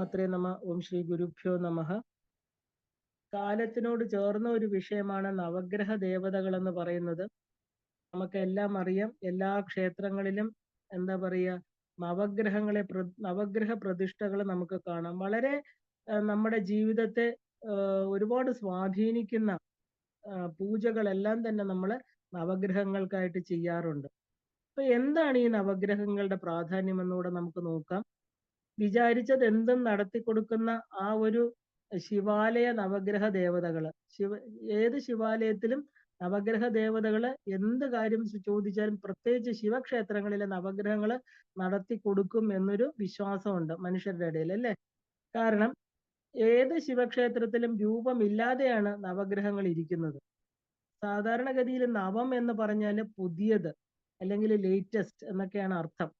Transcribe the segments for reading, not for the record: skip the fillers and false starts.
ശ്രീമാത്രേ നമ. ഓം ശ്രീ ഗുരുഭ്യോ നമഃ. കാലത്തിനോട് ചേർന്ന ഒരു വിഷയമാണ് നവഗ്രഹ ദേവതകൾ എന്ന് പറയുന്നത്. നമുക്കെല്ലാം അറിയാം, എല്ലാ ക്ഷേത്രങ്ങളിലും എന്താ പറയുക, നവഗ്രഹ പ്രതിഷ്ഠകൾ നമുക്ക് കാണാം. വളരെ നമ്മുടെ ജീവിതത്തെ ഒരുപാട് സ്വാധീനിക്കുന്ന പൂജകളെല്ലാം തന്നെ നമ്മൾ നവഗ്രഹങ്ങൾക്കായിട്ട് ചെയ്യാറുണ്ട്. അപ്പൊ എന്താണ് ഈ നവഗ്രഹങ്ങളുടെ പ്രാധാന്യം എന്നുകൂടെ നമുക്ക് നോക്കാം. വിചാരിച്ചത് എന്തും നടത്തി കൊടുക്കുന്ന ആ ഒരു ശിവാലയ നവഗ്രഹ ദേവതകള്, ഏത് ശിവാലയത്തിലും നവഗ്രഹ ദേവതകള് എന്ത് കാര്യം ചോദിച്ചാലും, പ്രത്യേകിച്ച് ശിവക്ഷേത്രങ്ങളിലെ നവഗ്രഹങ്ങള് നടത്തി കൊടുക്കും എന്നൊരു വിശ്വാസമുണ്ട് മനുഷ്യരുടെ ഇടയിൽ, അല്ലേ? കാരണം ഏത് ശിവക്ഷേത്രത്തിലും രൂപമില്ലാതെയാണ് നവഗ്രഹങ്ങൾ ഇരിക്കുന്നത്. സാധാരണഗതിയിൽ നവം എന്ന് പറഞ്ഞാൽ പുതിയത് അല്ലെങ്കിൽ ലേറ്റസ്റ്റ് എന്നൊക്കെയാണ് അർത്ഥം.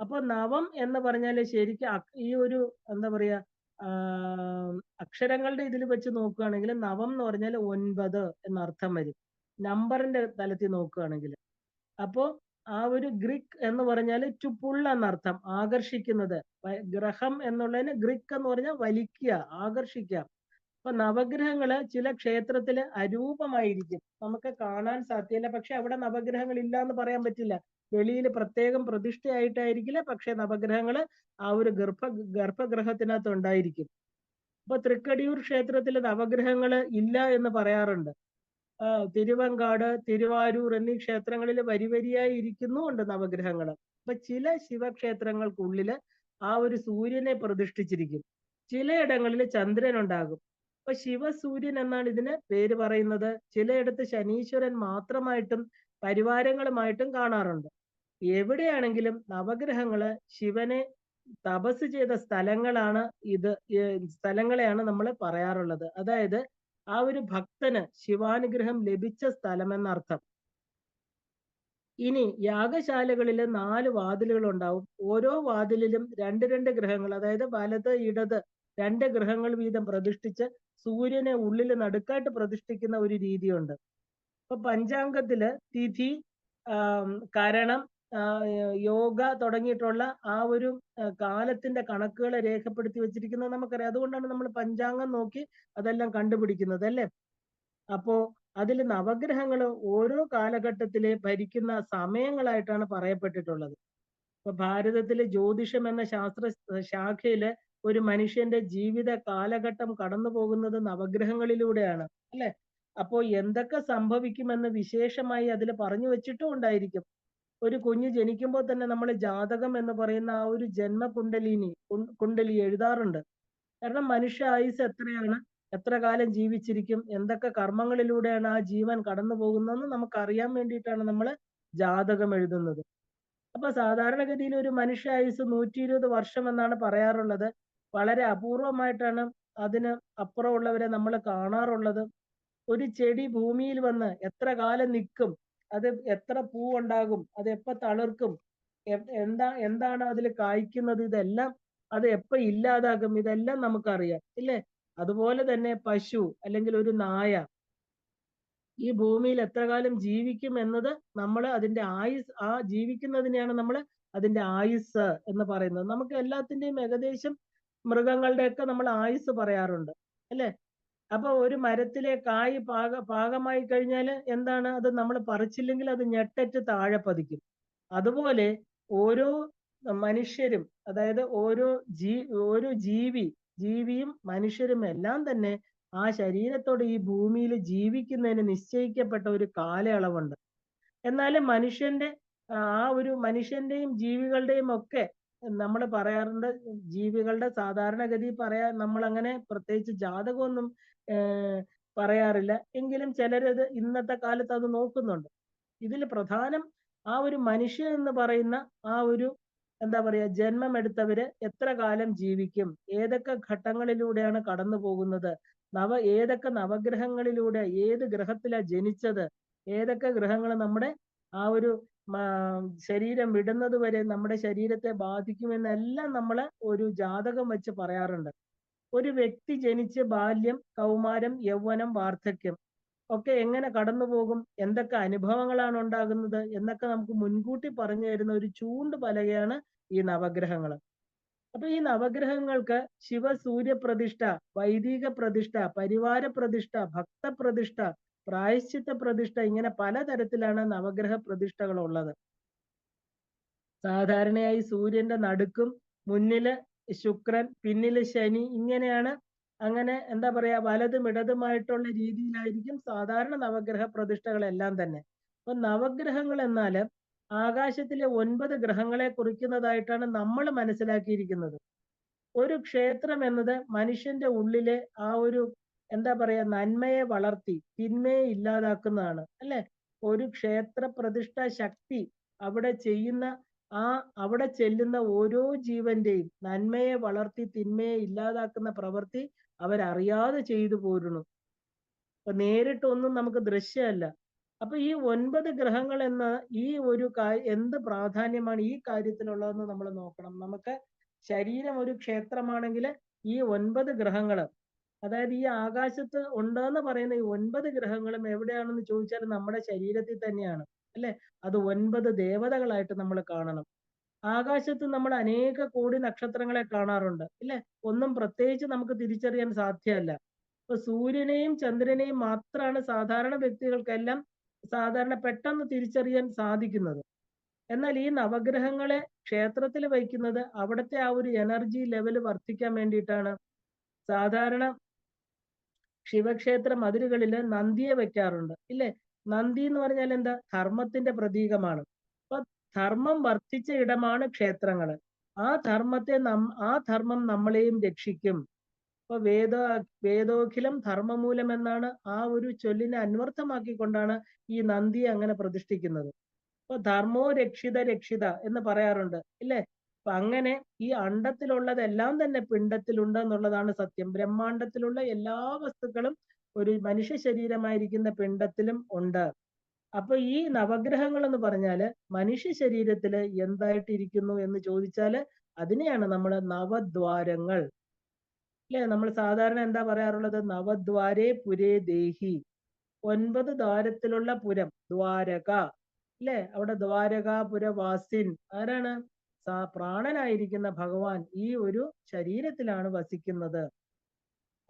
അപ്പൊ നവം എന്ന് പറഞ്ഞാൽ ശരിക്കും ഈ ഒരു എന്താ പറയാ, അക്ഷരങ്ങളുടെ ഇതിൽ വെച്ച് നോക്കുകയാണെങ്കിൽ നവം എന്ന് പറഞ്ഞാൽ 9 എന്നർത്ഥം വരും, നമ്പറിന്റെ തലത്തിൽ നോക്കുകയാണെങ്കിൽ. അപ്പോ ആ ഒരു ഗ്രിക്ക് എന്ന് പറഞ്ഞാൽ ടു പുൾ എന്നർത്ഥം, ആകർഷിക്കുന്നത്. ഗ്രഹം എന്നുള്ളതിന് ഗ്രിക്ക് എന്ന് പറഞ്ഞാൽ വലിക്കുക, ആകർഷിക്കുക. അപ്പൊ നവഗ്രഹങ്ങള് ചില ക്ഷേത്രത്തില് അരൂപമായിരിക്കും, നമുക്ക് കാണാൻ സാധ്യമല്ല. പക്ഷെ അവിടെ നവഗ്രഹങ്ങൾ ഇല്ല എന്ന് പറയാൻ പറ്റില്ല. വെളിയിൽ പ്രത്യേകം പ്രതിഷ്ഠയായിട്ടായിരിക്കില്ല, പക്ഷെ നവഗ്രഹങ്ങള് ആ ഒരു ഗർഭഗൃഹത്തിനകത്ത് ഉണ്ടായിരിക്കും. അപ്പൊ തൃക്കടിയൂർ ക്ഷേത്രത്തില് നവഗ്രഹങ്ങള് ഇല്ല എന്ന് പറയാറുണ്ട്. തിരുവങ്കാട്, തിരുവാരൂർ എന്നീ ക്ഷേത്രങ്ങളിൽ വരിവരിയായി ഇരിക്കുന്നുണ്ട് നവഗ്രഹങ്ങള്. അപ്പൊ ചില ശിവക്ഷേത്രങ്ങൾക്കുള്ളില് ആ ഒരു സൂര്യനെ പ്രതിഷ്ഠിച്ചിരിക്കും, ചിലയിടങ്ങളിൽ ചന്ദ്രൻ ഉണ്ടാകും. അപ്പൊ ശിവസൂര്യൻ എന്നാണ് ഇതിന് പേര് പറയുന്നത്. ചിലയിടത്ത് ശനീശ്വരൻ മാത്രമായിട്ടും പരിവാരങ്ങളുമായിട്ടും കാണാറുണ്ട്. എവിടെയാണെങ്കിലും നവഗ്രഹങ്ങള് ശിവനെ തപസ് ചെയ്ത സ്ഥലങ്ങളാണ് സ്ഥലങ്ങളെയാണ് നമ്മൾ പറയാറുള്ളത്. അതായത് ആ ഒരു ഭക്തന് ശിവാനുഗ്രഹം ലഭിച്ച സ്ഥലമെന്നർത്ഥം. ഇനി യാഗശാലകളില് 4 വാതിലുകൾ ഉണ്ടാവും. ഓരോ വാതിലിലും 2 ഗ്രഹങ്ങൾ, അതായത് വലത് ഇടത് 2 ഗ്രഹങ്ങൾ വീതം പ്രതിഷ്ഠിച്ച് സൂര്യനെ ഉള്ളിൽ നടുക്കായിട്ട് പ്രതിഷ്ഠിക്കുന്ന ഒരു രീതിയുണ്ട്. ഇപ്പൊ പഞ്ചാംഗത്തില് തിഥി, കരണം, യോഗ തുടങ്ങിയിട്ടുള്ള ആ ഒരു കാലത്തിന്റെ കണക്കുകളെ രേഖപ്പെടുത്തി വെച്ചിരിക്കുന്നത് നമുക്കറിയാം. അതുകൊണ്ടാണ് നമ്മൾ പഞ്ചാംഗം നോക്കി അതെല്ലാം കണ്ടുപിടിക്കുന്നത്, അല്ലേ? അപ്പോ അതിൽ നവഗ്രഹങ്ങൾ ഓരോ കാലഘട്ടത്തിലെ ഭരിക്കുന്ന സമയങ്ങളായിട്ടാണ് പറയപ്പെട്ടിട്ടുള്ളത്. ഇപ്പൊ ഭാരതത്തിലെ ജ്യോതിഷം എന്ന ശാസ്ത്ര ശാഖയില് ഒരു മനുഷ്യന്റെ ജീവിത കാലഘട്ടം കടന്നു പോകുന്നത് നവഗ്രഹങ്ങളിലൂടെയാണ്, അല്ലെ? അപ്പോ എന്തൊക്കെ സംഭവിക്കുമെന്ന് വിശേഷമായി അതിൽ പറഞ്ഞു വെച്ചിട്ടും ഉണ്ടായിരിക്കും. ഒരു കുഞ്ഞ് ജനിക്കുമ്പോൾ തന്നെ നമ്മൾ ജാതകം എന്ന് പറയുന്ന ആ ഒരു കുണ്ടലി എഴുതാറുണ്ട്. കാരണം മനുഷ്യ ആയുസ് എത്രയാണ്, എത്ര കാലം ജീവിച്ചിരിക്കും, എന്തൊക്കെ കർമ്മങ്ങളിലൂടെയാണ് ആ ജീവൻ കടന്നു പോകുന്നതെന്ന് നമുക്ക് അറിയാൻ വേണ്ടിയിട്ടാണ് നമ്മൾ ജാതകം എഴുതുന്നത്. അപ്പൊ സാധാരണഗതിയിൽ ഒരു മനുഷ്യ ആയുസ് 120 വർഷം എന്നാണ് പറയാറുള്ളത്. വളരെ അപൂർവമായിട്ടാണ് അതിന് അപ്പുറമുള്ളവരെ നമ്മൾ കാണാറുള്ളത്. ഒരു ചെടി ഭൂമിയിൽ വന്ന് എത്ര കാലം നിൽക്കും, അത് എത്ര പൂവുണ്ടാകും, അത് എപ്പോ തളിർക്കും, എന്താണ് അതിൽ കായ്ക്കുന്നത്, ഇതെല്ലാം അത് എപ്പോ ഇല്ലാതാകും, ഇതെല്ലാം നമുക്കറിയാം, ഇല്ലേ? അതുപോലെ തന്നെ പശു അല്ലെങ്കിൽ ഒരു നായ ഈ ഭൂമിയിൽ എത്ര കാലം ജീവിക്കും എന്നത് നമ്മൾ അതിന്റെ ആയുസ്, ആ ജീവിക്കുന്നതിനെയാണ് നമ്മൾ അതിന്റെ ആയുസ് എന്ന് പറയുന്നത്. നമുക്ക് എല്ലാത്തിന്റെയും ഏകദേശം മൃഗങ്ങളുടെയൊക്കെ നമ്മൾ ആയുസ് പറയാറുണ്ട്, അല്ലെ? അപ്പൊ ഒരു മരത്തിലെ കായ് പാകമായി കഴിഞ്ഞാൽ എന്താണ്, അത് നമ്മൾ പറിച്ചില്ലെങ്കിൽ അത് ഞെട്ടറ്റ് താഴെ പതിക്കും. അതുപോലെ ഓരോ മനുഷ്യരും, അതായത് ഓരോ ജീവിയും മനുഷ്യരും എല്ലാം തന്നെ ആ ശരീരത്തോടെ ഈ ഭൂമിയിൽ ജീവിക്കുന്നതിന് നിശ്ചയിക്കപ്പെട്ട ഒരു കാലയളവുണ്ട്. എന്നാലും മനുഷ്യന്റെയും ജീവികളുടെയും ഒക്കെ നമ്മൾ പറയാറുണ്ട്, ജീവികളുടെ സാധാരണഗതി നമ്മൾ അങ്ങനെ പ്രത്യേകിച്ച് ജാതകമൊന്നും പറയാറില്ല. എങ്കിലും ചിലരത് ഇന്നത്തെ കാലത്ത് അത് നോക്കുന്നുണ്ട്. ഇതിൽ പ്രധാനം ആ ഒരു മനുഷ്യൻ എന്ന് പറയുന്ന ആ ഒരു എന്താ പറയാ, ജന്മമെടുത്തവര് എത്ര കാലം ജീവിക്കും, ഏതൊക്കെ ഘട്ടങ്ങളിലൂടെയാണ് കടന്നു പോകുന്നത്, ഏതൊക്കെ നവഗ്രഹങ്ങളിലൂടെ, ഏത് ഗ്രഹത്തിലാ ജനിച്ചത്, ഏതൊക്കെ ഗ്രഹങ്ങൾ നമ്മുടെ ആ ഒരു ശരീരം വിടുന്നത് വരെ നമ്മുടെ ശരീരത്തെ ബാധിക്കുമെന്നെല്ലാം നമ്മൾ ഒരു ജാതകം വെച്ച് പറയാറുണ്ട്. ഒരു വ്യക്തി ജനിച്ച് ബാല്യം, കൗമാരം, യൗവനം, വാർദ്ധക്യം ഒക്കെ എങ്ങനെ കടന്നു പോകും, എന്തൊക്കെ അനുഭവങ്ങളാണ് ഉണ്ടാകുന്നത് എന്നൊക്കെ നമുക്ക് മുൻകൂട്ടി പറഞ്ഞു തരുന്ന ഒരു ചൂണ്ട് പലകയാണ് ഈ നവഗ്രഹങ്ങൾ. അപ്പൊ ഈ നവഗ്രഹങ്ങൾക്ക് ശിവസൂര്യ പ്രതിഷ്ഠ, വൈദിക പ്രതിഷ്ഠ, പരിവാര പ്രതിഷ്ഠ, ഭക്തപ്രതിഷ്ഠ, പ്രായശ്ചിത്ത പ്രതിഷ്ഠ, ഇങ്ങനെ പലതരത്തിലാണ് നവഗ്രഹ പ്രതിഷ്ഠകൾ ഉള്ളത്. സാധാരണയായി സൂര്യന്റെ നടുക്കും മുന്നില് ശുക്രൻ, പിന്നില് ശനി, ഇങ്ങനെയാണ്. അങ്ങനെ എന്താ പറയാ, വലതും ഇടതുമായിട്ടുള്ള രീതിയിലായിരിക്കും സാധാരണ നവഗ്രഹ പ്രതിഷ്ഠകളെല്ലാം തന്നെ. അപ്പൊ നവഗ്രഹങ്ങൾ എന്നാല് ആകാശത്തിലെ 9 ഗ്രഹങ്ങളെ കുറിക്കുന്നതായിട്ടാണ് നമ്മൾ മനസ്സിലാക്കിയിരിക്കുന്നത്. ഒരു ക്ഷേത്രം എന്നത് മനുഷ്യന്റെ ഉള്ളിലെ ആ ഒരു എന്താ പറയാ, നന്മയെ വളർത്തി തിന്മയെ ഇല്ലാതാക്കുന്നതാണ്, അല്ലെ? ഒരു ക്ഷേത്ര പ്രതിഷ്ഠ ശക്തി അവിടെ ചെയ്യുന്ന ആ അവിടെ ചെല്ലുന്ന ഓരോ ജീവന്റെയും നന്മയെ വളർത്തി തിന്മയെ ഇല്ലാതാക്കുന്ന പ്രവൃത്തി അവരറിയാതെ ചെയ്തു പോരുന്നു. അപ്പൊ നേരിട്ടൊന്നും നമുക്ക് ദൃശ്യമല്ല. അപ്പൊ ഈ 9 ഗ്രഹങ്ങൾ എന്ന ഈ ഒരു എന്ത് പ്രാധാന്യമാണ് ഈ കാര്യത്തിനുള്ളതെന്ന് നമ്മൾ നോക്കണം. നമുക്ക് ശരീരം ഒരു ക്ഷേത്രമാണെങ്കിൽ ഈ 9 ഗ്രഹങ്ങള്, അതായത് ഈ ആകാശത്ത് ഉണ്ടെന്ന് പറയുന്ന ഈ 9 ഗ്രഹങ്ങളും എവിടെയാണെന്ന് ചോദിച്ചാൽ നമ്മുടെ ശരീരത്തിൽ തന്നെയാണ്, അല്ലെ? അത് 9 ദേവതകളായിട്ട് നമ്മൾ കാണണം. ആകാശത്ത് നമ്മൾ അനേക കോടി നക്ഷത്രങ്ങളെ കാണാറുണ്ട്, ഇല്ലേ? ഒന്നും പ്രത്യേകിച്ച് നമുക്ക് തിരിച്ചറിയാൻ സാധ്യമല്ല. ഇപ്പൊ സൂര്യനെയും ചന്ദ്രനെയും മാത്രമാണ് സാധാരണ വ്യക്തികൾക്കെല്ലാം സാധാരണ പെട്ടെന്ന് തിരിച്ചറിയാൻ സാധിക്കുന്നത്. എന്നാൽ ഈ നവഗ്രഹങ്ങളെ ക്ഷേത്രത്തിൽ വയ്ക്കുന്നത് അവിടുത്തെ ആ ഒരു എനർജി ലെവൽ വർദ്ധിക്കാൻ വേണ്ടിയിട്ടാണ്. സാധാരണ ശിവക്ഷേത്ര മതിലുകളിൽ നന്ദിയെ വെക്കാറുണ്ട്, ഇല്ലേ? നന്ദി എന്ന് പറഞ്ഞാൽ എന്താ? ധർമ്മത്തിന്റെ പ്രതീകമാണ്. അപ്പൊ ധർമ്മം വർദ്ധിച്ച ഇടമാണ് ക്ഷേത്രങ്ങള്. ആ ആ ധർമ്മം നമ്മളെയും രക്ഷിക്കും. അപ്പൊ വേദോഖിലം ധർമ്മമൂലം എന്നാണ് ആ ഒരു ചൊല്ലിനെ അന്വർത്ഥമാക്കിക്കൊണ്ടാണ് ഈ നന്ദിയെ അങ്ങനെ പ്രതിഷ്ഠിക്കുന്നത്. അപ്പൊ ധർമ്മോ രക്ഷിത രക്ഷിത എന്ന് പറയാറുണ്ട്, ഇല്ലേ? അപ്പൊ അങ്ങനെ ഈ അണ്ടത്തിലുള്ളതെല്ലാം തന്നെ പിണ്ടത്തിലുണ്ട് എന്നുള്ളതാണ് സത്യം. ബ്രഹ്മാണ്ടത്തിലുള്ള എല്ലാ വസ്തുക്കളും ഒരു മനുഷ്യ ശരീരമായിരിക്കുന്ന പിണ്ടത്തിലും ഉണ്ട്. അപ്പൊ ഈ നവഗ്രഹങ്ങൾ എന്ന് പറഞ്ഞാല് മനുഷ്യ ശരീരത്തില് എന്തായിട്ടിരിക്കുന്നു എന്ന് ചോദിച്ചാല് അതിനെയാണ് നമ്മൾ നവദ്വാരങ്ങൾ, അല്ലെ? നമ്മൾ സാധാരണ എന്താ പറയാറുള്ളത്? നവദ്വാരേ പുരേ ദേഹി. 9 ദ്വാരത്തിലുള്ള പുരം, ദ്വാരക, അല്ലെ? അവിടെ ദ്വാരകാപുരവാസിൻ ആരാണ്? പ്രാണനായിരിക്കുന്ന ഭഗവാൻ ഈ ഒരു ശരീരത്തിലാണ് വസിക്കുന്നത്.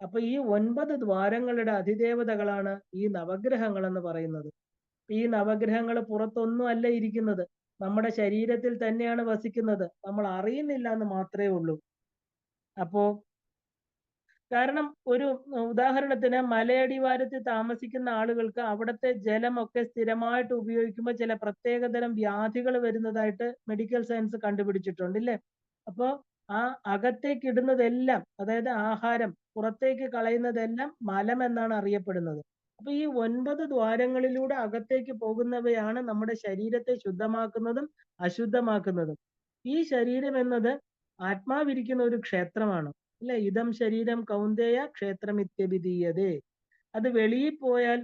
അപ്പൊ ഈ 9 ദ്വാരങ്ങളുടെ അതിദേവതകളാണ് ഈ നവഗ്രഹങ്ങൾ എന്ന് പറയുന്നത്. ഈ നവഗ്രഹങ്ങൾ പുറത്തൊന്നും അല്ല ഇരിക്കുന്നത്, നമ്മുടെ ശരീരത്തിൽ തന്നെയാണ് വസിക്കുന്നത്. നമ്മൾ അറിയുന്നില്ല എന്ന് മാത്രമേ ഉള്ളൂ. അപ്പോ കാരണം ഒരു ഉദാഹരണത്തിന് മലയടിവാരത്തിൽ താമസിക്കുന്ന ആളുകൾക്ക് അവിടുത്തെ ജലമൊക്കെ സ്ഥിരമായിട്ട് ഉപയോഗിക്കുമ്പോൾ ചില പ്രത്യേകതരം വ്യാധികൾ വരുന്നതായിട്ട് മെഡിക്കൽ സയൻസ് കണ്ടുപിടിച്ചിട്ടുണ്ട്, ഇല്ലേ? അപ്പോ ആ അകത്തേക്ക് ഇടുന്നതെല്ലാം, അതായത് ആഹാരം പുറത്തേക്ക് കളയുന്നതെല്ലാം മലം എന്നാണ് അറിയപ്പെടുന്നത്. അപ്പൊ ഈ 9 ദ്വാരങ്ങളിലൂടെ അകത്തേക്ക് പോകുന്നവയാണ് നമ്മുടെ ശരീരത്തെ ശുദ്ധമാക്കുന്നതും അശുദ്ധമാക്കുന്നതും. ഈ ശരീരം എന്നത് ആത്മാവിരിക്കുന്ന ഒരു ക്ഷേത്രമാണ്, അല്ലെ? ഇതം ശരീരം കൗന്ദേയ ക്ഷേത്രമിത്യഭിധീയതേ. അത് വെളിയിൽ പോയാൽ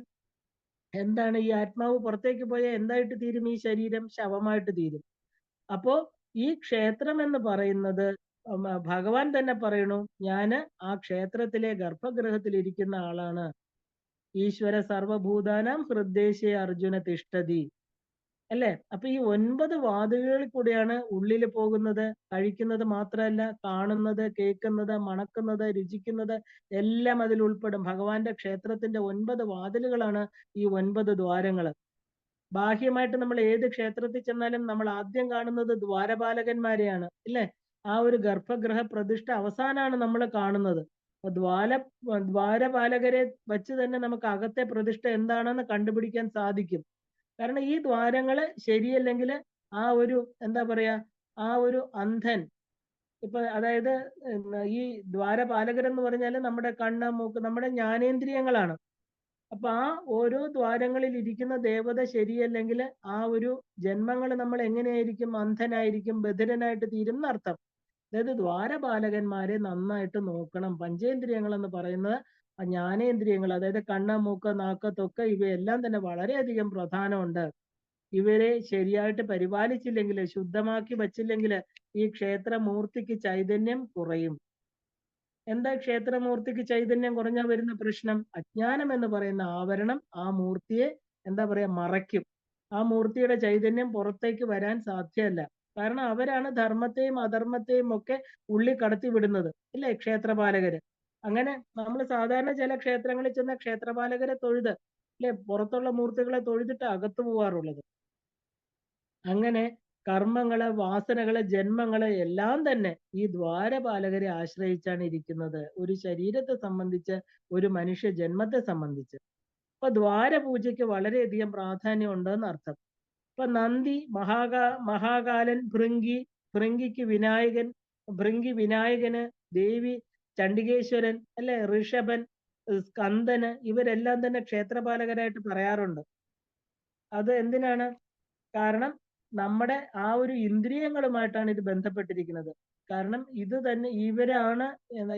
എന്താണ്? ഈ ആത്മാവ് പുറത്തേക്ക് പോയാൽ എന്തായിട്ട് തീരും? ഈ ശരീരം ശവമായിട്ട് തീരും. അപ്പോ ഈ ക്ഷേത്രം എന്ന് പറയുന്നത് ഭഗവാൻ തന്നെ പറയണു, ഞാന് ആ ക്ഷേത്രത്തിലെ ഗർഭഗൃഹത്തിൽ ഇരിക്കുന്ന ആളാണ്. ഈശ്വര സർവഭൂതാനാം ഹൃദ്ദേശേ അർജുന തിഷ്ഠതി, അല്ലേ? അപ്പൊ ഈ 9 വാതിലുകളിൽ കൂടെയാണ് ഉള്ളിൽ പോകുന്നത്. കഴിക്കുന്നത് മാത്രമല്ല, കാണുന്നത്, കേൾക്കുന്നത്, മണക്കുന്നത്, രുചിക്കുന്നത് എല്ലാം അതിൽ ഉൾപ്പെടും. ഭഗവാന്റെ ക്ഷേത്രത്തിന്റെ 9 വാതിലുകളാണ് ഈ 9 ദ്വാരങ്ങള്. ബാഹ്യമായിട്ട് നമ്മൾ ഏത് ക്ഷേത്രത്തിൽ ചെന്നാലും നമ്മൾ ആദ്യം കാണുന്നത് ദ്വാരപാലകന്മാരെയാണ്, ഇല്ലേ? ആ ഒരു ഗർഭഗൃഹ പ്രതിഷ്ഠ അവസാനമാണ് നമ്മൾ കാണുന്നത്. ദ്വാരപാലകരെ വെച്ച് തന്നെ നമുക്ക് അകത്തെ പ്രതിഷ്ഠ എന്താണെന്ന് കണ്ടുപിടിക്കാൻ സാധിക്കും. കാരണം ഈ ദ്വാരങ്ങള് ശരിയല്ലെങ്കിൽ ആ ഒരു എന്താ പറയാ, ആ ഒരു അന്ധൻ, ഇപ്പൊ അതായത് ഈ ദ്വാരപാലകരെന്ന് പറഞ്ഞാൽ നമ്മുടെ കണ്ണ്, മൂക്ക്, നമ്മുടെ ജ്ഞാനേന്ദ്രിയങ്ങളാണ്. അപ്പൊ ആ ഓരോ ദ്വാരങ്ങളിൽ ഇരിക്കുന്ന ദേവത ശരിയല്ലെങ്കിൽ ആ ഒരു ജന്മങ്ങൾ നമ്മൾ എങ്ങനെയായിരിക്കും? അന്ധനായിരിക്കും, ബധിരനായിട്ട് തീരും എന്നർത്ഥം. അതായത് ദ്വാരപാലകന്മാരെ നന്നായിട്ട് നോക്കണം. പഞ്ചേന്ദ്രിയങ്ങൾ എന്ന് പറയുന്നത് ജ്ഞാനേന്ദ്രിയങ്ങൾ, അതായത് കണ്ണ്, മൂക്ക്, നാക്ക്, ത്വക്ക്, ഇവയെല്ലാം തന്നെ വളരെയധികം പ്രധാനമുണ്ട്. ഇവരെ ശരിയായിട്ട് പരിപാലിച്ചില്ലെങ്കിൽ, ശുദ്ധമാക്കി വച്ചില്ലെങ്കിൽ ഈ ക്ഷേത്രമൂർത്തിക്ക് ചൈതന്യം കുറയും. എന്താ ക്ഷേത്രമൂർത്തിക്ക് ചൈതന്യം കുറഞ്ഞാൽ വരുന്ന പ്രശ്നം? അജ്ഞാനം എന്ന് പറയുന്ന ആവരണം ആ മൂർത്തിയെ എന്താ പറയാ, മറയ്ക്കും. ആ മൂർത്തിയുടെ ചൈതന്യം പുറത്തേക്ക് വരാൻ സാധ്യമല്ല. കാരണം അവരാണ് ധർമ്മത്തെയും അധർമ്മത്തെയും ഒക്കെ ഉള്ളി കടത്തി വിടുന്നത്, ഇല്ലേ, ക്ഷേത്രപാലകര്. അങ്ങനെ നമ്മൾ സാധാരണ ചില ക്ഷേത്രങ്ങളിൽ ചെന്ന ക്ഷേത്രപാലകരെ തൊഴുത്, അല്ലെ, പുറത്തുള്ള മൂർത്തികളെ തൊഴുതിട്ട് അകത്തു പോവാറുള്ളത്. അങ്ങനെ കർമ്മങ്ങള്, വാസനകള്, ജന്മങ്ങള് എല്ലാം തന്നെ ഈ ദ്വാരപാലകരെ ആശ്രയിച്ചാണ് ഇരിക്കുന്നത്, ഒരു ശരീരത്തെ സംബന്ധിച്ച്, ഒരു മനുഷ്യ ജന്മത്തെ സംബന്ധിച്ച്. അപ്പൊ ദ്വാരപൂജയ്ക്ക് വളരെയധികം പ്രാധാന്യം ഉണ്ടെന്ന് അർത്ഥം. ഇപ്പൊ നന്ദി, മഹാകാലൻ, ഭൃങ്കിക്ക് വിനായകൻ, ഭൃങ്കി വിനായകന്, ദേവി ചണ്ഡികേശ്വരൻ, അല്ലെ, ഋഷഭൻ, സ്കന്ദന്, ഇവരെല്ലാം തന്നെ ക്ഷേത്രപാലകരായിട്ട് പറയാറുണ്ട്. അത് എന്തിനാണ്? കാരണം നമ്മുടെ ആ ഒരു ഇന്ദ്രിയങ്ങളുമായിട്ടാണ് ഇത് ബന്ധപ്പെട്ടിരിക്കുന്നത്. കാരണം ഇത് തന്നെ ഇവരാണ്,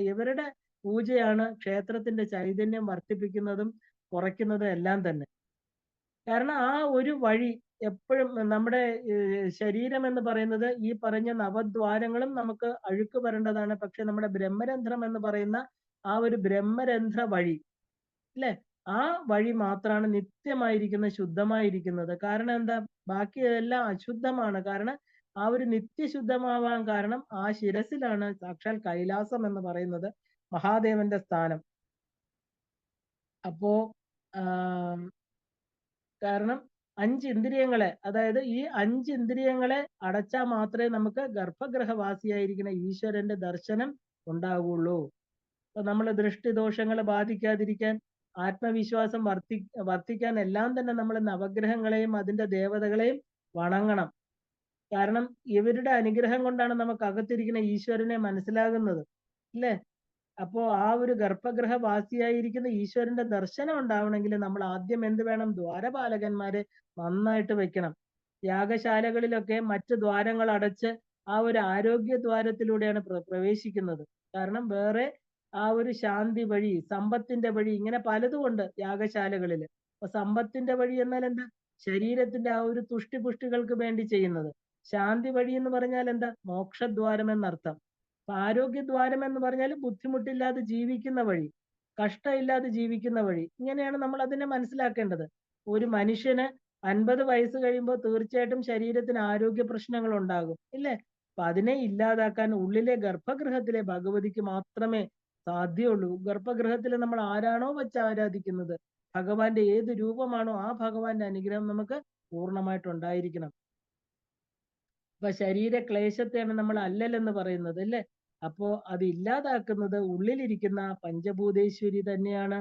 ഇവരുടെ പൂജയാണ് ക്ഷേത്രത്തിന്റെ ചൈതന്യം വർദ്ധിപ്പിക്കുന്നതും കുറയ്ക്കുന്നതും എല്ലാം തന്നെ. കാരണം ആ ഒരു വഴി എപ്പോഴും നമ്മുടെ ശരീരം എന്ന് പറയുന്നത് ഈ പറഞ്ഞ നവദ്വാരങ്ങളും നമുക്ക് അഴുക്ക് വരേണ്ടതാണ്. പക്ഷെ നമ്മുടെ ബ്രഹ്മരന്ധ്രം എന്ന് പറയുന്ന ആ ഒരു ബ്രഹ്മരന്ധ്ര വഴി, അല്ലെ, ആ വഴി മാത്രമാണ് നിത്യമായിരിക്കുന്നത്, ശുദ്ധമായിരിക്കുന്നത്. കാരണം എന്താ? ബാക്കി എല്ലാം അശുദ്ധമാണ്. കാരണം ആ ഒരു നിത്യശുദ്ധമാവാൻ കാരണം ആ ശിരസിലാണ് സാക്ഷാൽ കൈലാസം എന്ന് പറയുന്നത്, മഹാദേവന്റെ സ്ഥാനം. അപ്പോ കാരണം 5 ഇന്ദ്രിയങ്ങളെ, അതായത് ഈ 5 ഇന്ദ്രിയങ്ങളെ അടച്ചാൽ മാത്രമേ നമുക്ക് ഗർഭഗൃഹവാസിയായിരിക്കുന്ന ഈശ്വരന്റെ ദർശനം ഉണ്ടാകുള്ളൂ. അപ്പൊ നമ്മൾ ദൃഷ്ടിദോഷങ്ങളെ ബാധിക്കാതിരിക്കാൻ, ആത്മവിശ്വാസം വർദ്ധിക്കാൻ എല്ലാം തന്നെ നമ്മൾ നവഗ്രഹങ്ങളെയും അതിന്റെ ദേവതകളെയും വണങ്ങണം. കാരണം ഇവരുടെ അനുഗ്രഹം കൊണ്ടാണ് നമുക്ക് അകത്തിരിക്കുന്ന ഈശ്വരനെ മനസ്സിലാകുന്നത്, അല്ലേ? അപ്പോ ആ ഒരു ഗർഭഗൃഹവാസിയായിരിക്കുന്ന ഈശ്വരന്റെ ദർശനം ഉണ്ടാവണമെങ്കിൽ നമ്മൾ ആദ്യം എന്ത് വേണം? ദ്വാരപാലകന്മാരെ നന്നായിട്ട് വെക്കണം. യാഗശാലകളിലൊക്കെ മറ്റ് ദ്വാരങ്ങൾ അടച്ച് ആ ഒരു ആരോഗ്യ ദ്വാരത്തിലൂടെയാണ് പ്രവേശിക്കുന്നത്. കാരണം വേറെ ആ ഒരു ശാന്തി വഴി, സമ്പത്തിന്റെ വഴി, ഇങ്ങനെ പലതും ഉണ്ട് യാഗശാലകളിൽ. അപ്പൊ സമ്പത്തിന്റെ വഴി എന്നാൽ എന്താ? ശരീരത്തിന്റെ ആ ഒരു തുഷ്ടിപുഷ്ടികൾക്ക് വേണ്ടി ചെയ്യുന്നത്. ശാന്തി വഴി എന്ന് പറഞ്ഞാൽ എന്താ? മോക്ഷദ്വാരം എന്നർത്ഥം. ആരോഗ്യദ്വാരം എന്ന് പറഞ്ഞാൽ ബുദ്ധിമുട്ടില്ലാതെ ജീവിക്കുന്ന വഴി, കഷ്ടമില്ലാതെ ജീവിക്കുന്ന വഴി. ഇങ്ങനെയാണ് നമ്മൾ അതിനെ മനസ്സിലാക്കേണ്ടത്. ഒരു മനുഷ്യന് 50 വയസ്സ് കഴിയുമ്പോൾ തീർച്ചയായിട്ടും ശരീരത്തിന് ആരോഗ്യ പ്രശ്നങ്ങൾ ഉണ്ടാകും, ഇല്ലേ? അപ്പൊ അതിനെ ഇല്ലാതാക്കാൻ ഉള്ളിലെ ഗർഭഗൃഹത്തിലെ ഭഗവതിക്ക് മാത്രമേ സാധ്യമുള്ളൂ. ഗർഭഗൃഹത്തിൽ നമ്മൾ ആരാണോ വെച്ച് ആരാധിക്കുന്നത്, ഭഗവാന്റെ ഏത് രൂപമാണോ ആ ഭഗവാന്റെ അനുഗ്രഹം നമുക്ക് പൂർണ്ണമായിട്ടുണ്ടായിരിക്കണം. അപ്പൊ ശരീര ക്ലേശത്തെയാണ് നമ്മൾ അല്ലലെന്ന് പറയുന്നത്, അല്ലേ? അപ്പോ അത് ഇല്ലാതാക്കുന്നത് ഉള്ളിലിരിക്കുന്ന പഞ്ചഭൂതേശ്വരി തന്നെയാണ്.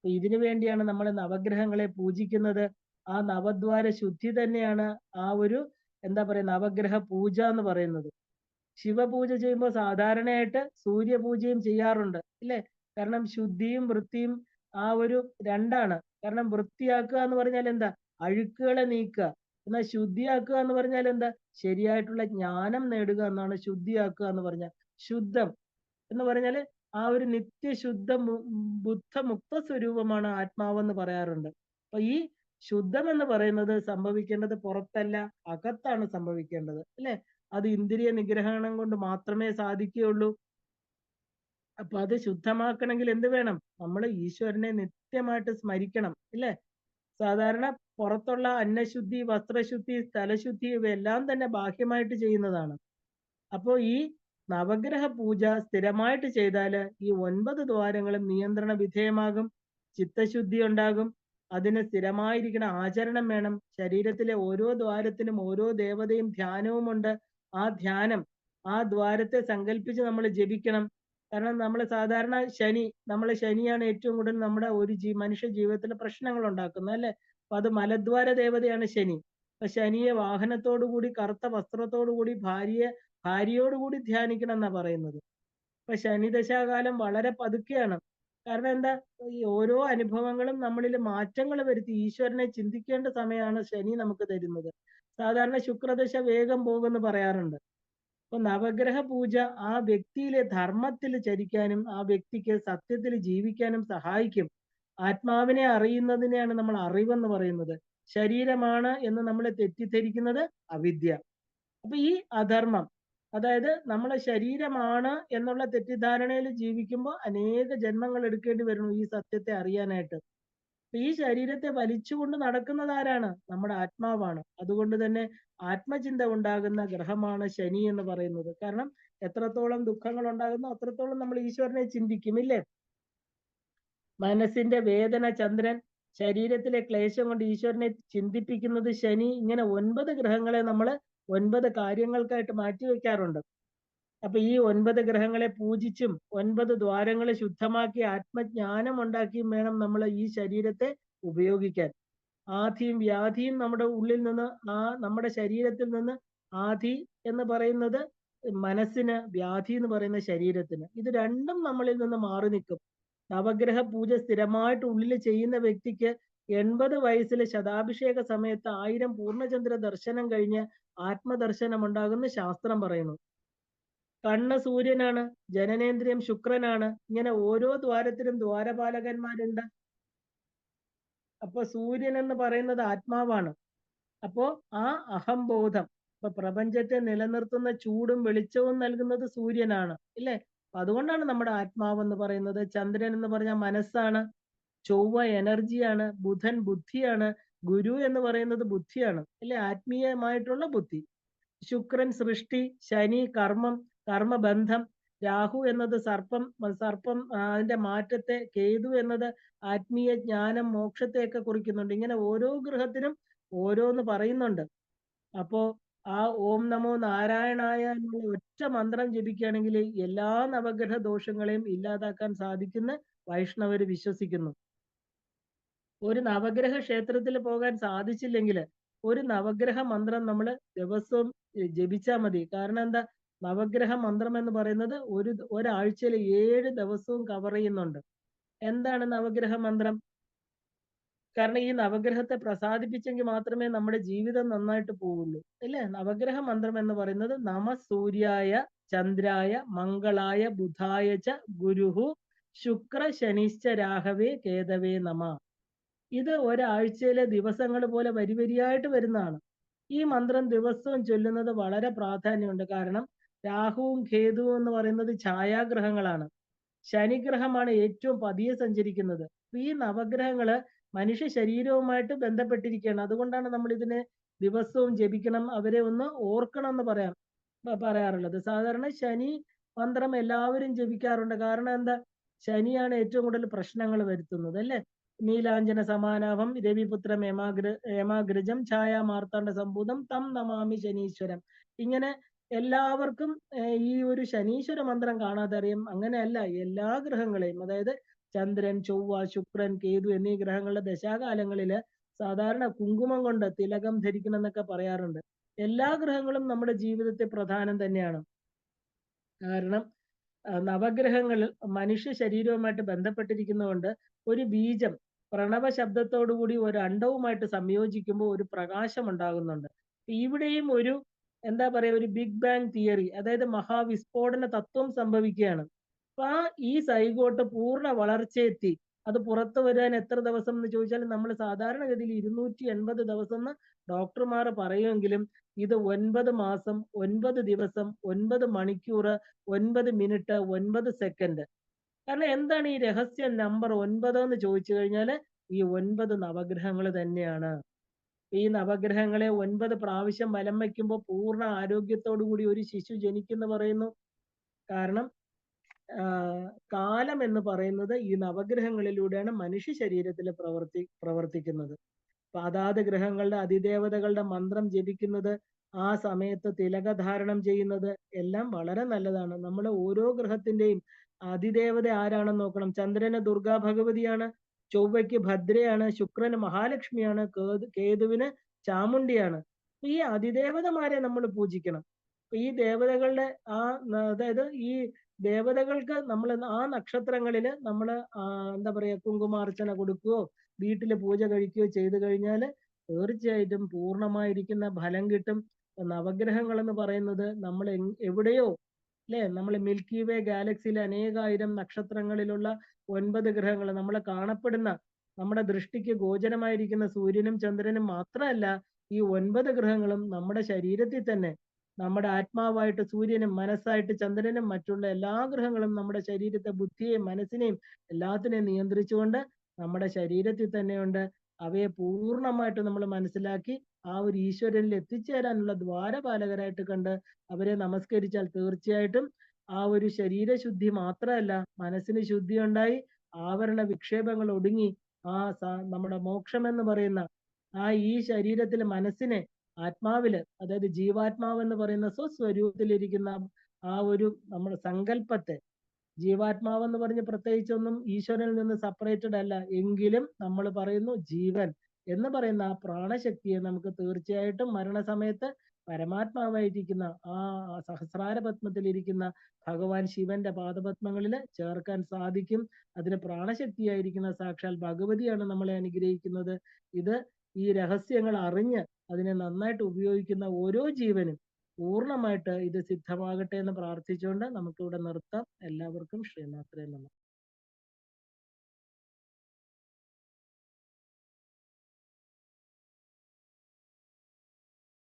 ഇതിനു വേണ്ടിയാണ് നമ്മൾ നവഗ്രഹങ്ങളെ പൂജിക്കുന്നത്. ആ നവദ്വാര ശുദ്ധി തന്നെയാണ് ആ ഒരു, എന്താ പറയാ, നവഗ്രഹ പൂജ എന്ന് പറയുന്നത്. ശിവപൂജ ചെയ്യുമ്പോൾ സാധാരണയായിട്ട് സൂര്യപൂജയും ചെയ്യാറുണ്ട്, ഇല്ലേ? കാരണം ശുദ്ധിയും വൃത്തിയും ആ ഒരു രണ്ടാണ്. കാരണം വൃത്തിയാക്കുക എന്ന് പറഞ്ഞാൽ എന്താ? അഴുക്കുകളെ നീക്കുക. എന്നാൽ ശുദ്ധിയാക്കുക എന്ന് പറഞ്ഞാൽ എന്താ? ശരിയായിട്ടുള്ള ജ്ഞാനം നേടുക എന്നാണ് ശുദ്ധിയാക്കുക എന്ന് പറഞ്ഞാൽ. ശുദ്ധം എന്ന് പറഞ്ഞാല് ആ ഒരു നിത്യശുദ്ധ ബുദ്ധമുക്ത സ്വരൂപമാണ് ആത്മാവെന്ന് പറയാറുണ്ട്. അപ്പൊ ഈ ശുദ്ധം എന്ന് പറയുന്നത് സംഭവിക്കേണ്ടത് പുറത്തല്ല, അകത്താണ് സംഭവിക്കേണ്ടത്, അല്ലെ? അത് ഇന്ദ്രിയ നിഗ്രഹണം കൊണ്ട് മാത്രമേ സാധിക്കുകയുള്ളൂ. അപ്പൊ അത് ശുദ്ധമാക്കണമെങ്കിൽ എന്ത് വേണം? നമ്മൾ ഈശ്വരനെ നിത്യമായിട്ട് സ്മരിക്കണം, ഇല്ലേ? സാധാരണ പുറത്തുള്ള അന്നശുദ്ധി, വസ്ത്രശുദ്ധി, സ്ഥലശുദ്ധി ഇവയെല്ലാം തന്നെ ബാഹ്യമായിട്ട് ചെയ്യുന്നതാണ്. അപ്പോ ഈ നവഗ്രഹ പൂജ സ്ഥിരമായിട്ട് ചെയ്താല് ഈ 9 ദ്വാരങ്ങളും നിയന്ത്രണ വിധേയമാകും, ചിത്തശുദ്ധി ഉണ്ടാകും. അതിന് സ്ഥിരമായിരിക്കുന്ന ആചരണം വേണം. ശരീരത്തിലെ ഓരോ ദ്വാരത്തിനും ഓരോ ദേവതയും ധ്യാനവുമുണ്ട്. ആ ധ്യാനം, ആ ദ്വാരത്തെ സങ്കല്പിച്ച് നമ്മൾ ജപിക്കണം. കാരണം നമ്മൾ സാധാരണ ശനിയാണ് ഏറ്റവും കൂടുതൽ നമ്മുടെ ഒരു മനുഷ്യ ജീവിതത്തിൽ പ്രശ്നങ്ങൾ ഉണ്ടാക്കുന്നത്, അല്ലെ? അപ്പൊ അത് മലദ്വാര ദേവതയാണ് ശനി. അപ്പൊ ശനിയെ വാഹനത്തോടുകൂടി, കറുത്ത വസ്ത്രത്തോടുകൂടി, ഭാര്യയോടുകൂടി ധ്യാനിക്കണം എന്നാ പറയുന്നത്. അപ്പൊ ശനിദശാകാലം വളരെ പതുക്കെയാണ്. കാരണം എന്താ? ഈ ഓരോ അനുഭവങ്ങളും നമ്മളിൽ മാറ്റങ്ങൾ വരുത്തി ഈശ്വരനെ ചിന്തിക്കേണ്ട സമയമാണ് ശനി നമുക്ക് തരുന്നത്. സാധാരണ ശുക്രദശ വേഗം പോകുമെന്ന് പറയാറുണ്ട്. അപ്പൊ നവഗ്രഹ പൂജ ആ വ്യക്തിയിലെ ധർമ്മത്തിൽ ചരിക്കാനും ആ വ്യക്തിക്ക് സത്യത്തിൽ ജീവിക്കാനും സഹായിക്കും. ആത്മാവിനെ അറിയുന്നതിനെയാണ് നമ്മൾ അറിവെന്ന് പറയുന്നത്. ശരീരമാണ് എന്ന് നമ്മൾ തെറ്റിദ്ധരിക്കുന്നത് അവിദ്യ. അപ്പൊ ഈ അധർമ്മം, അതായത് നമ്മളെ ശരീരമാണ് എന്നുള്ള തെറ്റിദ്ധാരണയിൽ ജീവിക്കുമ്പോൾ അനേക ജന്മങ്ങൾ എടുക്കേണ്ടി വരുന്നു ഈ സത്യത്തെ അറിയാനായിട്ട്. ഈ ശരീരത്തെ വലിച്ചുകൊണ്ട് നടക്കുന്നത് ആരാണ്? നമ്മുടെ ആത്മാവാണ്. അതുകൊണ്ട് തന്നെ ആത്മചിന്ത ഉണ്ടാകുന്ന ഗ്രഹമാണ് ശനി എന്ന് പറയുന്നത്. കാരണം എത്രത്തോളം ദുഃഖങ്ങൾ ഉണ്ടാകുന്നു അത്രത്തോളം നമ്മൾ ഈശ്വരനെ ചിന്തിക്കും, ഇല്ലേ? മനസ്സിന്റെ വേദന ചന്ദ്രൻ, ശരീരത്തിലെ ക്ലേശം കൊണ്ട് ഈശ്വരനെ ചിന്തിപ്പിക്കുന്നത് ശനി. ഇങ്ങനെ 9 ഗ്രഹങ്ങളെ നമ്മൾ 9 കാര്യങ്ങൾക്കായിട്ട് മാറ്റിവെക്കാറുണ്ട്. അപ്പൊ ഈ 9 ഗ്രഹങ്ങളെ പൂജിച്ചും 9 ദ്വാരങ്ങളെ ശുദ്ധമാക്കി ആത്മജ്ഞാനം ഉണ്ടാക്കിയും വേണം നമ്മൾ ഈ ശരീരത്തെ ഉപയോഗിക്കാൻ. ആധിയും വ്യാധിയും നമ്മുടെ ഉള്ളിൽ നിന്ന്, നമ്മുടെ ശരീരത്തിൽ നിന്ന്, ആധി എന്ന് പറയുന്നത് മനസ്സിന്, വ്യാധി എന്ന് പറയുന്ന ശരീരത്തിന്, ഇത് രണ്ടും നമ്മളിൽ നിന്ന് മാറി നിൽക്കും. നവഗ്രഹ പൂജ സ്ഥിരമായിട്ട് ഉള്ളിൽ ചെയ്യുന്ന വ്യക്തിക്ക് 80 വയസ്സിലെ ശതാഭിഷേക സമയത്ത് 1000 പൂർണ്ണചന്ദ്ര ദർശനം കഴിഞ്ഞ് ആത്മദർശനം ഉണ്ടാകുന്ന ശാസ്ത്രം പറയുന്നു. കണ്ണ് സൂര്യനാണ്, ജനനേന്ദ്രിയം ശുക്രനാണ്. ഇങ്ങനെ ഓരോ ദ്വാരത്തിലും ദ്വാരപാലകന്മാരുണ്ട്. അപ്പൊ സൂര്യൻ എന്ന് പറയുന്നത് ആത്മാവാണ്. അപ്പോ ആ അഹംബോധം, ഇപ്പൊ പ്രപഞ്ചത്തെ നിലനിർത്തുന്ന ചൂടും വെളിച്ചവും നൽകുന്നത് സൂര്യനാണ്, ഇല്ലേ? അതുകൊണ്ടാണ് നമ്മുടെ ആത്മാവ് എന്ന് പറയുന്നത്. ചന്ദ്രൻ എന്ന് പറഞ്ഞാൽ മനസ്സാണ്, ചൊവ്വ എനർജിയാണ്, ബുധൻ ബുദ്ധിയാണ്, ഗുരു എന്ന് പറയുന്നത് ബുദ്ധിയാണ്, അല്ലെ? ആത്മീയമായിട്ടുള്ള ബുദ്ധി. ശുക്രൻ സൃഷ്ടി, ശനി കർമ്മം, കർമ്മബന്ധം, രാഹു എന്നത് സർപ്പം, അതിന്റെ മാറ്റത്തെ, കേതു എന്നത് ആത്മീയ ജ്ഞാനം, മോക്ഷത്തെയൊക്കെ കുറിക്കുന്നുണ്ട്. ഇങ്ങനെ ഓരോ ഗ്രഹത്തിനും ഓരോന്ന് പറയുന്നുണ്ട്. അപ്പോ ആ ഓം നമോ നാരായണായ എന്നുള്ള ഒറ്റ മന്ത്രം ജപിക്കുകയാണെങ്കിൽ എല്ലാ നവഗ്രഹ ദോഷങ്ങളെയും ഇല്ലാതാക്കാൻ സാധിക്കുന്ന വൈഷ്ണവര് വിശ്വസിക്കുന്നു. ഒരു നവഗ്രഹ ക്ഷേത്രത്തിൽ പോകാൻ സാധിച്ചില്ലെങ്കിൽ ഒരു നവഗ്രഹ മന്ത്രം നമ്മൾ ദിവസവും ജപിച്ചാൽ മതി. കാരണം എന്താ? നവഗ്രഹ മന്ത്രം എന്ന് പറയുന്നത് ഒരാഴ്ചയിൽ 7 ദിവസവും കവർ ചെയ്യുന്നുണ്ട്. എന്താണ് നവഗ്രഹ മന്ത്രം? കാരണം ഈ നവഗ്രഹത്തെ പ്രസാദിപ്പിച്ചെങ്കിൽ മാത്രമേ നമ്മുടെ ജീവിതം നന്നായിട്ട് പോവുള്ളൂ, അല്ലേ? നവഗ്രഹ മന്ത്രം എന്ന് പറയുന്നത് നമ സൂര്യായ ചന്ദ്രായ മംഗളായ ബുധായ ച ഗുരുഹു ശുക്ര ശനിശ്ച രാഹവേ കേതവേ നമ. ഇത് ഒരാഴ്ചയിലെ ദിവസങ്ങൾ പോലെ വരിവരിയായിട്ട് വരുന്നതാണ്. ഈ മന്ത്രം ദിവസവും ചൊല്ലുന്നത് വളരെ പ്രാധാന്യമുണ്ട്. കാരണം രാഹുവും കേതുവും എന്ന് പറയുന്നത് ഛായാഗ്രഹങ്ങളാണ്. ശനിഗ്രഹമാണ് ഏറ്റവും പതിയെ സഞ്ചരിക്കുന്നത്. ഈ നവഗ്രഹങ്ങള് മനുഷ്യ ശരീരവുമായിട്ട് ബന്ധപ്പെട്ടിരിക്കുകയാണ്. അതുകൊണ്ടാണ് നമ്മൾ ഇതിനെ ദിവസവും ജപിക്കണം, അവരെ ഒന്ന് ഓർക്കണം എന്ന് പറയാറുള്ളത്. സാധാരണ ശനി മന്ത്രം എല്ലാവരും ജപിക്കാറുണ്ട്. കാരണം എന്താ? ശനിയാണ് ഏറ്റവും കൂടുതൽ പ്രശ്നങ്ങൾ വരുത്തുന്നത്, അല്ലേ? നീലാഞ്ജന സമാനാഭം രവിപുത്രം ഏമാഗ്രജം ഛായാ മാർത്താണ്ഡ സംഭൂതം തം നമാമി ശനീശ്വരം. ഇങ്ങനെ എല്ലാവർക്കും ഈ ഒരു ശനീശ്വര മന്ത്രം കാണാതെ അറിയാം. അങ്ങനെയല്ല, എല്ലാ ഗ്രഹങ്ങളെയും, അതായത് ചന്ദ്രൻ, ചൊവ്വ, ശുക്രൻ, കേതു എന്നീ ഗ്രഹങ്ങളുടെ ദശാകാലങ്ങളില് സാധാരണ കുങ്കുമം കൊണ്ട് തിലകം ധരിക്കണം എന്നൊക്കെ പറയാറുണ്ട്. എല്ലാ ഗ്രഹങ്ങളും നമ്മുടെ ജീവിതത്തെ പ്രധാനം തന്നെയാണ്. കാരണം നവഗ്രഹങ്ങൾ മനുഷ്യ ശരീരവുമായിട്ട് ബന്ധപ്പെട്ടിരിക്കുന്നതുകൊണ്ട് ഒരു ബീജം പ്രണവ ശബ്ദത്തോടുകൂടി ഒരു അണ്ഡവുമായിട്ട് സംയോജിക്കുമ്പോൾ ഒരു പ്രകാശം ഉണ്ടാകുന്നുണ്ട്. ഇവിടെയും ഒരു എന്താ പറയുക, ഒരു ബിഗ് ബാങ് തിയറി, അതായത് മഹാവിസ്ഫോടന തത്വം സംഭവിക്കുകയാണ്. അപ്പൊ ഈ സൈഗോട്ട് പൂർണ്ണ വളർച്ചയെത്തി അത് പുറത്തു വരാൻ എത്ര ദിവസം എന്ന് ചോദിച്ചാൽ നമ്മൾ സാധാരണഗതിയിൽ 280 ദിവസം എന്ന് ഡോക്ടർമാർ പറയുമെങ്കിലും ഇത് 9 മാസം, 9 ദിവസം, 9 മണിക്കൂർ, 9 മിനിറ്റ്, 9 സെക്കൻഡ്. കാരണം എന്താണ് ഈ രഹസ്യ നമ്പർ 9 എന്ന് ചോദിച്ചു കഴിഞ്ഞാൽ ഈ 9 നവഗ്രഹങ്ങൾ തന്നെയാണ്. ഈ നവഗ്രഹങ്ങളെ 9 പ്രാവശ്യം വലം വയ്ക്കുമ്പോൾ പൂർണ്ണ ആരോഗ്യത്തോടു കൂടി ഒരു ശിശു ജനിക്കുന്നു പറയുന്നു. കാരണം കാലം എന്ന് പറയുന്നത് ഈ നവഗ്രഹങ്ങളിലൂടെയാണ് മനുഷ്യ ശരീരത്തിൽ പ്രവർത്തിക്കുന്നത്. അപ്പൊ അതാത് ഗ്രഹങ്ങളുടെ അതിദേവതകളുടെ മന്ത്രം ജപിക്കുന്നത്, ആ സമയത്ത് തിലകധാരണം ചെയ്യുന്നത് എല്ലാം വളരെ നല്ലതാണ്. നമ്മുടെ ഓരോ ഗ്രഹത്തിന്റെയും അതിദേവത ആരാണെന്ന് നോക്കണം. ചന്ദ്രന് ദുർഗാ ഭഗവതിയാണ്, ചൊവ്വയ്ക്ക് ഭദ്രയാണ്, ശുക്രന് മഹാലക്ഷ്മിയാണ്, കേതുവിന് ചാമുണ്ടിയാണ്. ഈ അതിദേവതമാരെ നമ്മൾ പൂജിക്കണം. ഈ ദേവതകളുടെ അതായത് ഈ ദേവതകൾക്ക് നമ്മൾ ആ നക്ഷത്രങ്ങളില് നമ്മൾ എന്താ പറയാ, കുങ്കുമാർച്ചന കൊടുക്കുകയോ വീട്ടില് പൂജ കഴിക്കുകയോ ചെയ്തു കഴിഞ്ഞാൽ തീർച്ചയായിട്ടും പൂർണ്ണമായിരിക്കുന്ന ഫലം കിട്ടും. നവഗ്രഹങ്ങൾ എന്ന് പറയുന്നത് നമ്മൾ എവിടെയോ, അല്ലെ, നമ്മൾ മിൽക്കി വേ ഗാലക്സിയിലെ അനേകായിരം നക്ഷത്രങ്ങളിലുള്ള 9 ഗ്രഹങ്ങൾ, നമ്മൾ കാണപ്പെടുന്ന നമ്മുടെ ദൃഷ്ടിക്ക് ഗോചരമായിരിക്കുന്ന സൂര്യനും ചന്ദ്രനും മാത്രമല്ല, ഈ 9 ഗ്രഹങ്ങളും നമ്മുടെ ശരീരത്തിൽ തന്നെ, നമ്മുടെ ആത്മാവായിട്ട് സൂര്യനും മനസ്സായിട്ട് ചന്ദ്രനും മറ്റുള്ള എല്ലാ ഗ്രഹങ്ങളും നമ്മുടെ ശരീരത്തെ, ബുദ്ധിയെയും മനസ്സിനെയും എല്ലാത്തിനെയും നിയന്ത്രിച്ചുകൊണ്ട് നമ്മുടെ ശരീരത്തിൽ തന്നെയുണ്ട്. അവയെ പൂർണ്ണമായിട്ട് നമ്മൾ മനസ്സിലാക്കി ആ ഒരു ഈശ്വരനിൽ എത്തിച്ചേരാനുള്ള ദ്വാരപാലകരായിട്ട് കണ്ട് അവരെ നമസ്കരിച്ചാൽ തീർച്ചയായിട്ടും ആ ഒരു ശരീരശുദ്ധി മാത്രമല്ല, മനസ്സിന് ശുദ്ധി ഉണ്ടായി, ആവരണ വിക്ഷേപങ്ങൾ ഒടുങ്ങി, നമ്മുടെ മോക്ഷം എന്ന് പറയുന്ന ഈ ശരീരത്തിലെ മനസ്സിനെ ആത്മാവില്, അതായത് ജീവാത്മാവ് എന്ന് പറയുന്ന സ്വസ്വരൂപത്തിലിരിക്കുന്ന ആ ഒരു നമ്മുടെ സങ്കല്പത്തെ, ജീവാത്മാവെന്ന് പറഞ്ഞ് പ്രത്യേകിച്ചൊന്നും ഈശ്വരനിൽ നിന്ന് സെപ്പറേറ്റഡ് അല്ല, എങ്കിലും നമ്മൾ പറയുന്നു ജീവൻ എന്ന് പറയുന്ന ആ പ്രാണശക്തിയെ നമുക്ക് തീർച്ചയായിട്ടും മരണസമയത്ത് പരമാത്മാവായിരിക്കുന്ന ആ സഹസ്രാര പത്മത്തിലിരിക്കുന്ന ഭഗവാൻ ശിവന്റെ പാദപത്മങ്ങളിൽ ചേർക്കാൻ സാധിക്കും. അതിന് പ്രാണശക്തിയായിരിക്കുന്ന സാക്ഷാൽ ഭഗവതിയാണ് നമ്മളെ അനുഗ്രഹിക്കുന്നത്. ഇത് ഈ രഹസ്യങ്ങൾ അറിഞ്ഞ് അതിനെ നന്നായിട്ട് ഉപയോഗിക്കുന്ന ഓരോ ജീവനും പൂർണ്ണമായിട്ട് ഇത് സിദ്ധമാകട്ടെ എന്ന് പ്രാർത്ഥിച്ചുകൊണ്ട് നമുക്കിവിടെ നിർത്താം. എല്ലാവർക്കും ശ്രീമാത്രേ നമഃ.